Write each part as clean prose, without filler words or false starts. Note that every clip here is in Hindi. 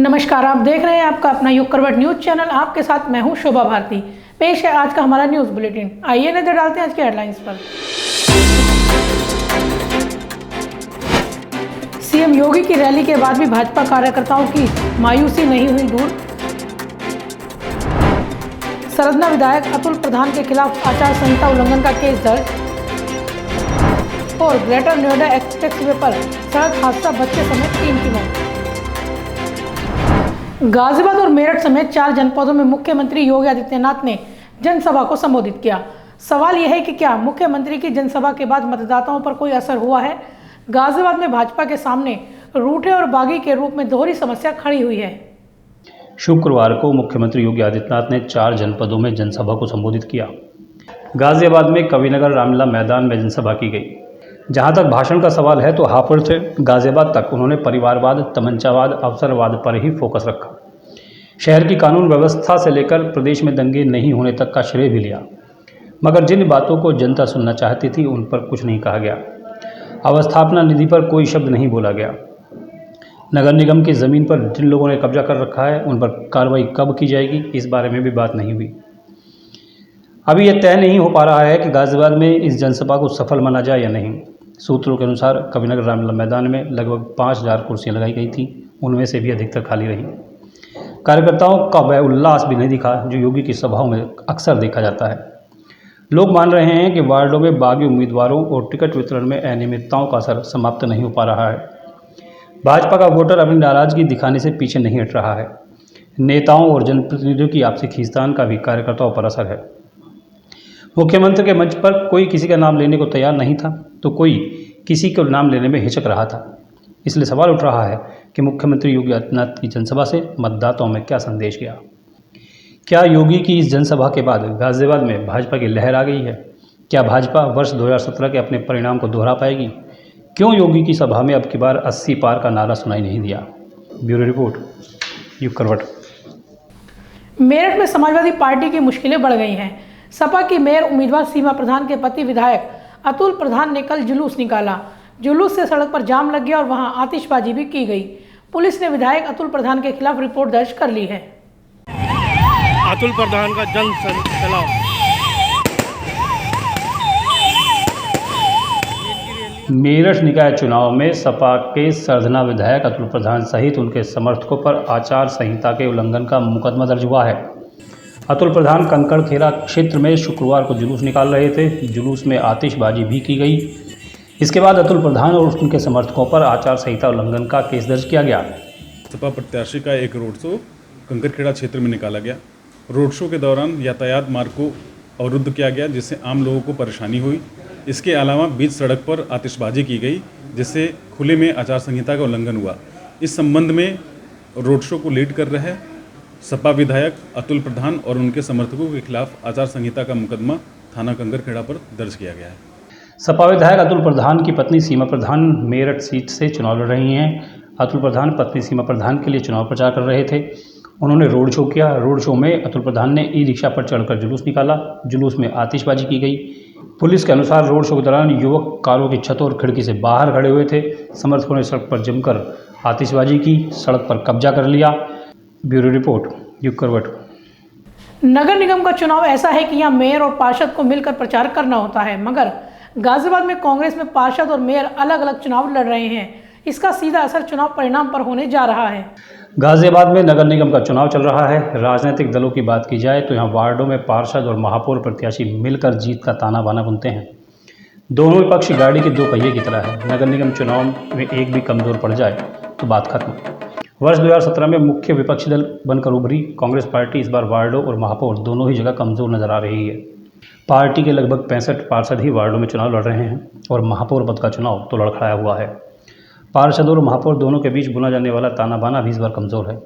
नमस्कार, आप देख रहे हैं आपका अपना युग करवट न्यूज चैनल। आपके साथ मैं हूं शोभा भारती। पेश है आज का हमारा न्यूज बुलेटिन। आइए नजर डालते हैं आज के हेडलाइंस पर। सीएम योगी की रैली के बाद भी भाजपा कार्यकर्ताओं की मायूसी नहीं हुई दूर। सरदना विधायक अतुल प्रधान के खिलाफ आचार संहिता उल्लंघन का केस दर्ज। और ग्रेटर नोएडा एक्सप्रेसवे पर सड़क हादसा, बच्चे समेत 3 की मौत। गाजियाबाद और मेरठ समेत 4 जनपदों में मुख्यमंत्री योगी आदित्यनाथ ने जनसभा को संबोधित किया। सवाल यह है कि क्या मुख्यमंत्री की जनसभा के बाद मतदाताओं पर कोई असर हुआ है। गाजियाबाद में भाजपा के सामने रूठे और बागी के रूप में दोहरी समस्या खड़ी हुई है। शुक्रवार को मुख्यमंत्री योगी आदित्यनाथ ने 4 जनपदों में जनसभा को संबोधित किया। गाजियाबाद में कविनगर रामलीला मैदान में जनसभा की गई। जहां तक भाषण का सवाल है तो हापुड़ से गाजियाबाद तक उन्होंने परिवारवाद, तमंचावाद, अवसरवाद पर ही फोकस रखा। शहर की कानून व्यवस्था से लेकर प्रदेश में दंगे नहीं होने तक का श्रेय भी लिया, मगर जिन बातों को जनता सुनना चाहती थी उन पर कुछ नहीं कहा गया। अवस्थापना निधि पर कोई शब्द नहीं बोला गया। नगर निगम की ज़मीन पर जिन लोगों ने कब्जा कर रखा है उन पर कार्रवाई कब की जाएगी, इस बारे में भी बात नहीं हुई। अभी यह तय नहीं हो पा रहा है कि गाजियाबाद में इस जनसभा को सफल माना जाए या नहीं। सूत्रों के अनुसार कविनगर रामलीला मैदान में लगभग 5000 कुर्सियां लगाई गई थी, उनमें से भी अधिकतर खाली रहीं। कार्यकर्ताओं का वह उल्लास भी नहीं दिखा जो योगी की सभाओं में अक्सर देखा जाता है। लोग मान रहे हैं कि वार्डों में बागी उम्मीदवारों और टिकट वितरण में अनियमितताओं का असर समाप्त नहीं हो पा रहा है। भाजपा का वोटर अपनी नाराजगी दिखाने से पीछे नहीं हट रहा है। नेताओं और जनप्रतिनिधियों की आपसी खींचतान का भी कार्यकर्ताओं पर असर है। मुख्यमंत्री के मंच पर कोई किसी का नाम लेने को तैयार नहीं था तो कोई किसी को नाम लेने में हिचक रहा था। इसलिए सवाल उठ रहा है कि मुख्यमंत्री योगी आदित्यनाथ की जनसभा से मतदाताओं में क्या संदेश गया। क्या योगी की इस जनसभा के बाद गाजियाबाद में भाजपा की लहर आ गई है? क्या भाजपा वर्ष 2017 के अपने परिणाम को दोहरा पाएगी? क्यों योगी की सभा में अब की बार 80 पार का नारा सुनाई नहीं दिया? ब्यूरो रिपोर्ट, युग करवट। मेरठ में समाजवादी पार्टी की मुश्किलें बढ़ गई हैं। सपा की मेयर उम्मीदवार सीमा प्रधान के पति विधायक अतुल प्रधान ने कल जुलूस निकाला। जुलूस से सड़क पर जाम लग गया और वहां आतिशबाजी भी की गई। पुलिस ने विधायक अतुल प्रधान के खिलाफ रिपोर्ट दर्ज कर ली है। अतुल प्रधान का जन खिलाफ मेरठ निकाय चुनाव में सपा के सरदना विधायक अतुल प्रधान सहित उनके समर्थकों पर आचार संहिता के उल्लंघन का मुकदमा दर्ज हुआ है। अतुल प्रधान कंकड़खेड़ा क्षेत्र में शुक्रवार को जुलूस निकाल रहे थे। जुलूस में आतिशबाजी भी की गई। इसके बाद अतुल प्रधान और उनके समर्थकों पर आचार संहिता उल्लंघन का केस दर्ज किया गया। सपा प्रत्याशी का एक रोड शो कंकड़खेड़ा क्षेत्र में निकाला गया। रोड शो के दौरान यातायात मार्ग को अवरुद्ध किया गया, जिससे आम लोगों को परेशानी हुई। इसके अलावा बीच सड़क पर आतिशबाजी की गई, जिससे खुले में आचार संहिता का उल्लंघन हुआ। इस संबंध में रोड शो को लीड कर रहे सपा विधायक अतुल प्रधान और उनके समर्थकों के खिलाफ आचार संहिता का मुकदमा थाना कंकड़खेड़ा पर दर्ज किया गया है। सपा विधायक अतुल प्रधान की पत्नी सीमा प्रधान मेरठ सीट से चुनाव लड़ रही हैं। अतुल प्रधान पत्नी सीमा प्रधान के लिए चुनाव प्रचार कर रहे थे। उन्होंने रोड शो किया। रोड शो में अतुल प्रधान ने ई रिक्शा पर चढ़कर जुलूस निकाला। जुलूस में आतिशबाजी की गई। पुलिस के अनुसार रोड शो के दौरान युवक कारों की छतों और खिड़की से बाहर खड़े हुए थे। समर्थकों ने सड़क पर जमकर आतिशबाजी की, सड़क पर कब्जा कर लिया। ब्यूरो रिपोर्ट, युग करवट। नगर निगम का चुनाव ऐसा है कि यहाँ मेयर और पार्षद को मिलकर प्रचार करना होता है, मगर गाजियाबाद में कांग्रेस में पार्षद और मेयर अलग अलग चुनाव लड़ रहे हैं। इसका सीधा असर चुनाव परिणाम पर होने जा रहा है। गाजियाबाद में नगर निगम का चुनाव चल रहा है। राजनीतिक दलों की बात की जाए तो यहाँ वार्डों में पार्षद और महापौर प्रत्याशी मिलकर जीत का ताना बाना बुनते हैं। दोनों विपक्ष गाड़ी के 2 पहिए की तरह है। नगर निगम चुनाव में एक भी कमजोर पड़ जाए तो बात खत्म। वर्ष 2017 में मुख्य विपक्षी दल बनकर उभरी कांग्रेस पार्टी इस बार वार्डों और महापौर दोनों ही जगह कमजोर नजर आ रही है। पार्टी के लगभग 65 पार्षद ही वार्डों में चुनाव लड़ रहे हैं और महापौर पद का चुनाव तो लड़खड़ाया हुआ है। पार्षद और महापौर दोनों के बीच बुना जाने वाला ताना बाना भी इस बार कमज़ोर है।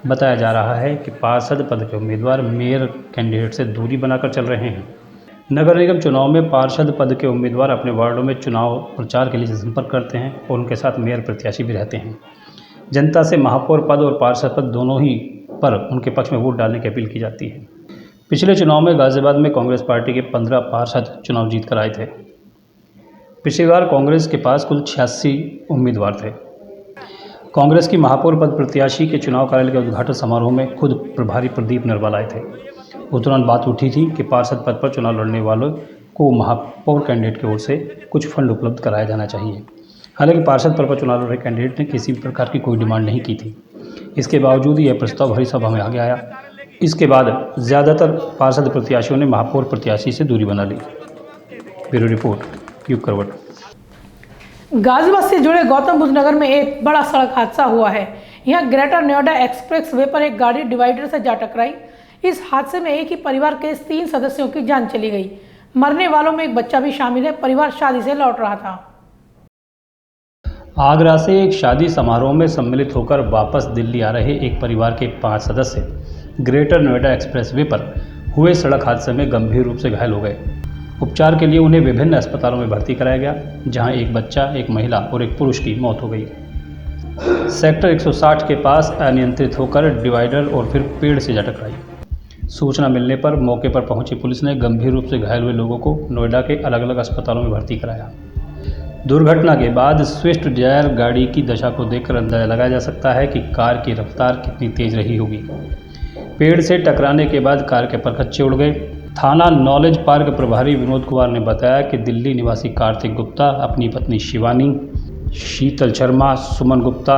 बताया जा रहा है कि पार्षद पद के उम्मीदवार मेयर कैंडिडेट से दूरी बनाकर चल रहे हैं। नगर निगम चुनाव में पार्षद पद के उम्मीदवार अपने वार्डों में चुनाव प्रचार के लिए संपर्क करते हैं और उनके साथ मेयर प्रत्याशी भी रहते हैं। जनता से महापौर पद और पार्षद पद दोनों ही पर उनके पक्ष में वोट डालने की अपील की जाती है। पिछले चुनाव में गाजियाबाद में कांग्रेस पार्टी के 15 पार्षद चुनाव जीत कर आए थे। पिछली बार कांग्रेस के पास कुल 86 उम्मीदवार थे। कांग्रेस की महापौर पद प्रत्याशी के चुनाव कार्यालय के उद्घाटन समारोह में खुद प्रभारी प्रदीप नरवाल आए थे। उस दौरान बात उठी थी कि पार्षद पद पर चुनाव लड़ने वालों को महापौर कैंडिडेट की ओर से कुछ फंड उपलब्ध कराया जाना चाहिए। हालांकि पार्षद पद पर चुनाव लड़ रहे कैंडिडेट ने किसी प्रकार की कोई डिमांड नहीं की थी। इसके बावजूद यह प्रस्ताव हरी सभा में आगे आया। इसके बाद ज़्यादातर पार्षद प्रत्याशियों ने महापौर प्रत्याशी से दूरी बना ली। ब्यूरो रिपोर्ट, युग करवट। गाजियाबाद से जुड़े गौतम बुद्ध नगर में एक बड़ा सड़क हादसा हुआ है। यहाँ ग्रेटर नोएडा एक्सप्रेस वे पर एक गाड़ी डिवाइडर से जा टकराई। इस हादसे में एक ही परिवार के 3 सदस्यों की जान चली गई। मरने वालों में एक बच्चा भी शामिल है। परिवार शादी से लौट रहा था। आगरा से एक शादी समारोह में सम्मिलित होकर वापस दिल्ली आ रहे एक परिवार के 5 सदस्य ग्रेटर नोएडा एक्सप्रेस वे पर हुए सड़क हादसे में गंभीर रूप से घायल हो गए। उपचार के लिए उन्हें विभिन्न अस्पतालों में भर्ती कराया गया, जहां एक बच्चा, एक महिला और एक पुरुष की मौत हो गई। सेक्टर 160 के पास अनियंत्रित होकर डिवाइडर और फिर पेड़ से जा टकराई। सूचना मिलने पर मौके पर पहुंची पुलिस ने गंभीर रूप से घायल हुए लोगों को नोएडा के अलग अलग अस्पतालों में भर्ती कराया। दुर्घटना के बाद स्विफ्ट डिजायर गाड़ी की दशा को देखकर अंदाजा लगाया जा सकता है कि कार की रफ्तार कितनी तेज रही होगी। पेड़ से टकराने के बाद कार के परखच्चे उड़ गए। थाना नॉलेज पार्क प्रभारी विनोद कुमार ने बताया कि दिल्ली निवासी कार्तिक गुप्ता अपनी पत्नी शिवानी, शीतल शर्मा, सुमन गुप्ता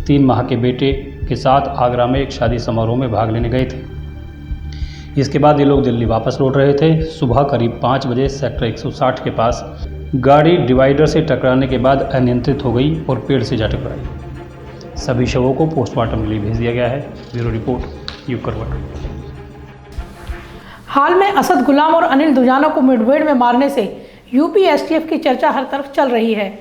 3 माह के बेटे के साथ आगरा में एक शादी समारोह में भाग लेने गए थे। इसके बाद ये लोग दिल्ली वापस लौट रहे थे। सुबह करीब 5 बजे सेक्टर 160 के पास गाड़ी डिवाइडर से टकराने के बाद अनियंत्रित हो गई और पेड़ से जा टकराई। सभी शवों को पोस्टमार्टम के लिए भेज दिया गया है। ब्यूरो रिपोर्ट, युग करवट। हाल में असद गुलाम और अनिल दुजाना को मुठभेड़ में मारने से यूपी एसटीएफ की चर्चा हर तरफ चल रही है।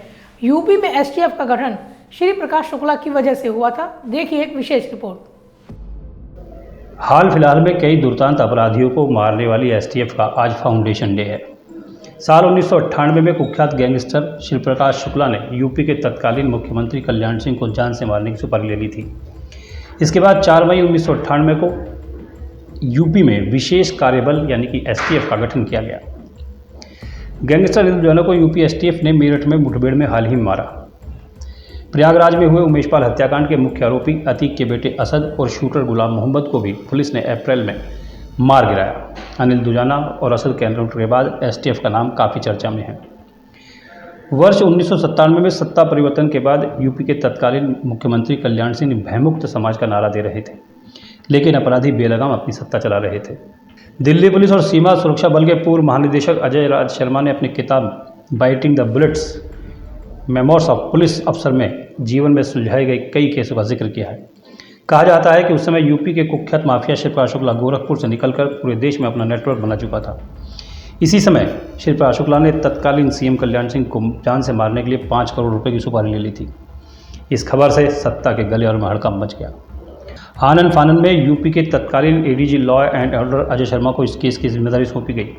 यूपी में एसटीएफ का गठन श्री प्रकाश शुक्ला की वजह से हुआ था। देखिए एक विशेष रिपोर्ट। हाल फिलहाल में कई दुर्दांत अपराधियों को मारने वाली एसटीएफ का आज फाउंडेशन डे है। साल 1998 में कुख्यात गैंगस्टर श्री प्रकाश शुक्ला ने यूपी के तत्कालीन मुख्यमंत्री कल्याण सिंह को जान से मारने की सुपारी ले ली थी। इसके बाद 4 मई 1998 को यूपी में विशेष कार्यबल यानी कि एसटीएफ का गठन किया गया। गैंगस्टर अनिल दुजाना को यूपी एसटीएफ ने मेरठ में मुठभेड़ में हाल ही में मारा। प्रयागराज में हुए उमेशपाल हत्याकांड के मुख्य आरोपी अतीक के बेटे असद और शूटर गुलाम मोहम्मद को भी पुलिस ने अप्रैल में मार गिराया। अनिल दुजाना और असद के एनकाउंटर के बाद एसटीएफ का नाम काफ़ी चर्चा में है। वर्ष 1997 में सत्ता परिवर्तन के बाद यूपी के तत्कालीन मुख्यमंत्री कल्याण सिंह भयमुक्त समाज का नारा दे रहे थे, लेकिन अपराधी बेलगाम अपनी सत्ता चला रहे थे। दिल्ली पुलिस और सीमा सुरक्षा बल के पूर्व महानिदेशक अजय राज शर्मा ने अपनी किताब biting the bullets memoirs of police अफसर में जीवन में सुलझाए गए कई केसों का जिक्र किया है। कहा जाता है कि उस समय यूपी के कुख्यात माफिया श्री प्रकाश शुक्ला गोरखपुर से निकलकर पूरे देश में अपना नेटवर्क बना चुका था। इसी समय श्री प्रकाश शुक्ला ने तत्कालीन सीएम कल्याण सिंह को जान से मारने के लिए 5 करोड़ रुपए की सुपारी ले ली थी। इस खबर से सत्ता के गले और हड़कंप मच गया। आनन फानन में यूपी के तत्कालीन ADG law and order Ajay Sharma को इस केस की जिम्मेदारी सौंपी गई।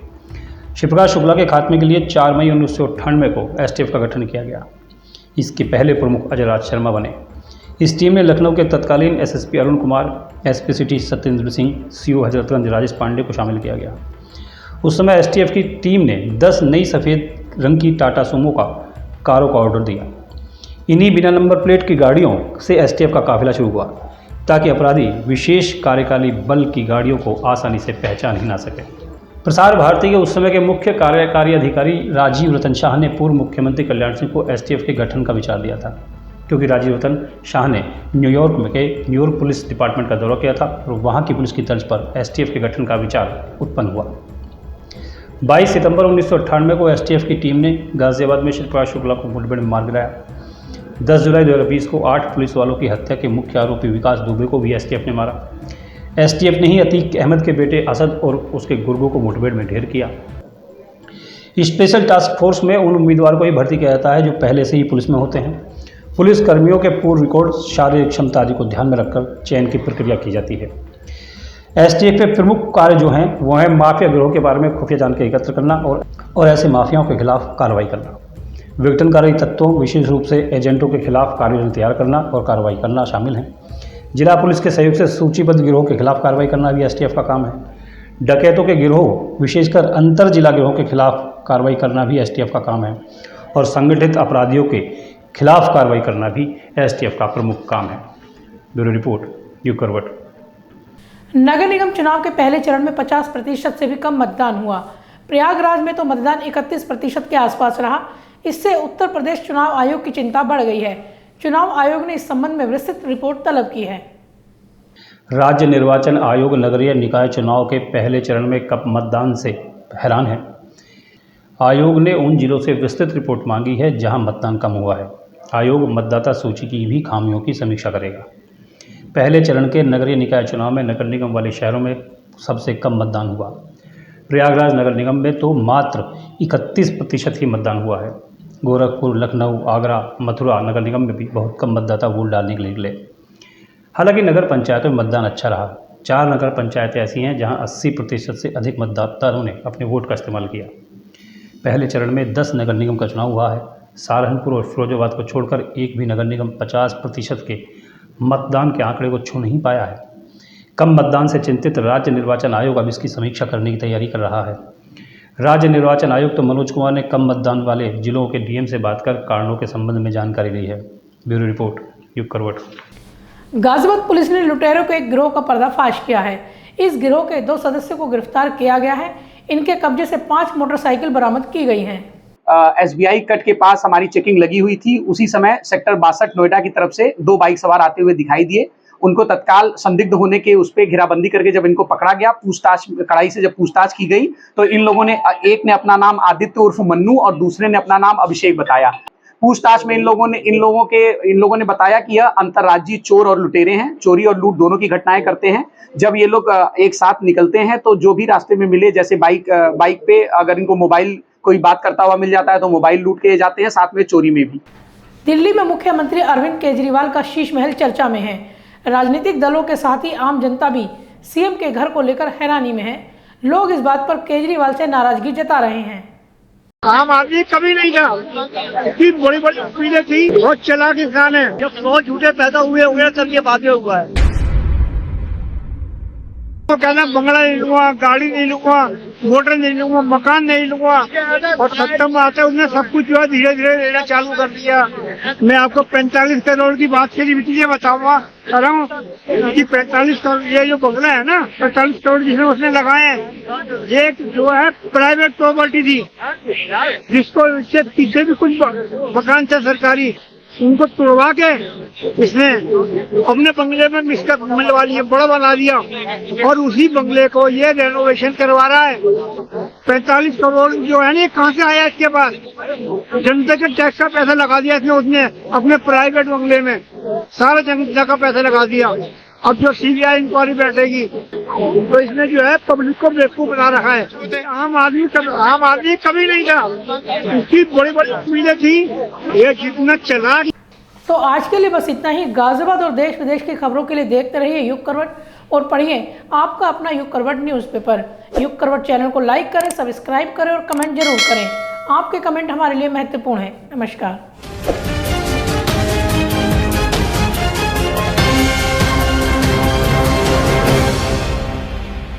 श्री प्रकाश शुक्ला के खात्मे के लिए 4 मई 1998 को एसटीएफ का गठन किया गया। इसके पहले प्रमुख अजय राज शर्मा बने। इस टीम में लखनऊ के तत्कालीन SSP Arun Kumar, SP city Satyendra Singh, CO Hazratganj Rajesh Pandey को शामिल किया गया। उस समय एसटीएफ की टीम ने 10 नई सफ़ेद रंग की टाटा सुमो कारों का ऑर्डर दिया। इन्हीं बिना नंबर प्लेट की गाड़ियों से एसटीएफ का काफिला शुरू हुआ, ताकि अपराधी विशेष कार्यकाली बल की गाड़ियों को आसानी से पहचान ही ना सके। प्रसार भारती के उस समय के मुख्य कार्यकारी अधिकारी राजीव रतन शाह ने पूर्व मुख्यमंत्री कल्याण सिंह को एसटीएफ के गठन का विचार दिया था, क्योंकि राजीव रतन शाह ने न्यूयॉर्क पुलिस डिपार्टमेंट का दौरा किया था और वहां की पुलिस की तर्ज पर एसटीएफ के गठन का विचार उत्पन्न हुआ। 22 सितंबर 1998 को एसटीएफ की टीम ने गाजियाबाद में श्री प्रकाश शुक्ला को मुठभेड़ में मार गिराया। 10 जुलाई 2020 को 8 पुलिस वालों की हत्या के मुख्य आरोपी विकास दुबे को भी एसटीएफ ने मारा। एसटीएफ ने ही अतीक अहमद के बेटे असद और उसके गुर्गों को मुठभेड़ में ढेर किया। स्पेशल टास्क फोर्स में उन उम्मीदवारों को ही भर्ती किया जाता है जो पहले से ही पुलिस में होते हैं। पुलिस कर्मियों के पूर्व रिकॉर्ड, शारीरिक क्षमता आदि को ध्यान में रखकर चयन की प्रक्रिया की जाती है। एसटीएफ के प्रमुख कार्य जो हैं वो है माफिया गिरोह के बारे में खुफिया जानकारी एकत्र करना और ऐसे माफियाओं के खिलाफ कार्रवाई करना, विघटनकारी तत्वों विशेष रूप से एजेंटों के खिलाफ कार्ययोजना तैयार करना और कार्रवाई करना शामिल है। जिला पुलिस के सहयोग से सूचीबद्ध गिरोह के खिलाफ कार्रवाई करना भी एसटीएफ का काम है। डकैतों के गिरोह विशेषकर अंतर जिला गिरोह के खिलाफ कार्रवाई करना भी एसटीएफ का काम है और संगठित अपराधियों के खिलाफ कार्रवाई करना भी एसटीएफ का प्रमुख काम है। ब्यूरो रिपोर्ट, युग करवट। नगर निगम चुनाव के पहले चरण में 50% से भी कम मतदान हुआ। प्रयागराज में तो मतदान 31% के आसपास रहा। इससे उत्तर प्रदेश चुनाव आयोग की चिंता बढ़ गई है। चुनाव आयोग ने इस संबंध में विस्तृत रिपोर्ट तलब की है। राज्य निर्वाचन आयोग नगरीय निकाय चुनाव के पहले चरण में कम मतदान से हैरान है। आयोग ने उन जिलों से विस्तृत रिपोर्ट मांगी है जहां मतदान कम हुआ है। आयोग मतदाता सूची की भी खामियों की समीक्षा करेगा। पहले चरण के नगरीय निकाय चुनाव में नगर निगम वाले शहरों में सबसे कम मतदान हुआ। प्रयागराज नगर निगम में तो मात्र 31% ही मतदान हुआ है। गोरखपुर, लखनऊ, आगरा, मथुरा नगर निगम में भी बहुत कम मतदाता वोट डालने के लिए निकले। हालांकि नगर पंचायतों में मतदान अच्छा रहा। 4 नगर पंचायतें ऐसी हैं जहां 80% से अधिक मतदाताओं ने अपने वोट का इस्तेमाल किया। पहले चरण में 10 नगर निगम का चुनाव हुआ है। सहारनपुर और फिरोजाबाद को छोड़कर एक भी नगर निगम 50% के मतदान के आंकड़े को छू नहीं पाया है। कम मतदान से चिंतित राज्य निर्वाचन आयोग अब इसकी समीक्षा करने की तैयारी कर रहा है। राज्य निर्वाचन आयुक्त तो मनोज कुमार ने कम मतदान वाले जिलों के डीएम से बात कर कारणों के संबंध में जानकारी ली है। ब्यूरो रिपोर्ट, युग करवट। गाजियाबाद पुलिस ने लुटेरों के एक गिरोह का पर्दाफाश किया है। इस गिरोह के 2 सदस्यों को गिरफ्तार किया गया है। इनके कब्जे से 5 मोटरसाइकिल बरामद की गई हैं। SBI कट के पास हमारी चेकिंग लगी हुई थी। उसी समय सेक्टर 62 नोएडा की तरफ से 2 बाइक सवार आते हुए दिखाई दिए। उनको तत्काल संदिग्ध होने के उस पर घेराबंदी करके जब इनको पकड़ा गया, कड़ाई से जब पूछताछ की गई तो इन लोगों ने, एक ने अपना नाम आदित्य उर्फ मन्नू और दूसरे ने अपना नाम अभिषेक बताया। पूछताछ में इन लोगों ने बताया कि यह अंतर्राज्यीय चोर और लुटेरे हैं। चोरी और लूट दोनों की घटनाएं करते हैं। जब ये लोग एक साथ निकलते हैं तो जो भी रास्ते में मिले, जैसे बाइक पे अगर इनको मोबाइल कोई बात करता हुआ मिल जाता है तो मोबाइल लूट के जाते हैं, साथ में चोरी में भी। दिल्ली में मुख्यमंत्री अरविंद केजरीवाल का शीश महल चर्चा में है। राजनीतिक दलों के साथ ही आम जनता भी सीएम के घर को लेकर हैरानी में है। लोग इस बात पर केजरीवाल से नाराजगी जता रहे हैं। आम आदमी कभी नहीं था, इतनी बड़ी बड़ी उम्मीदें थी। बहुत चालाक इंसान है। जब 100 झूठे पैदा हुए तब ये बातें हुआ है। तो कहना बंगला नहीं लूंगा, गाड़ी नहीं लूंगा, मोटर नहीं लूंगा, मकान नहीं लूंगा, और सत्ता में आते उसने सब कुछ जो है धीरे धीरे लेना चालू कर दिया। मैं आपको 45 करोड़ की बात के लिए बताऊंगा कर रहा हूँ कि 45 करोड़ ये जो बंगला है ना, 45 करोड़ जिसने उसने लगाए हैं, ये जो है प्राइवेट प्रॉपर्टी थी, जिसको इससे पीछे भी कुछ मकान थे सरकारी, उनको तोड़वा के इसने अपने बंगले में मिलवा लिया, बड़ा बना दिया, और उसी बंगले को ये रेनोवेशन करवा रहा है। 45 करोड़ जो है ना, कहाँ से आया इसके पास? जनता के टैक्स का पैसा लगा दिया इसने, उसने अपने प्राइवेट बंगले में सारा जनता का पैसा लगा दिया। अब जो CBI इंक्वायरी बैठेगी तो इसने जो है पब्लिक को बेवकूफ बना रखा है। आम आदमी कभी नहीं था, इसकी बड़ी बड़ी उम्मीदें थी, ये जितना चला। तो आज के लिए बस इतना ही। गाजियाबाद और देश विदेश की खबरों के लिए देखते रहिए युग करवट और पढ़िए आपका अपना युग करवट न्यूज़पेपर। युग करवट चैनल को लाइक करें, सब्सक्राइब करें और कमेंट जरूर करें। आपके कमेंट हमारे लिए महत्वपूर्ण है। नमस्कार।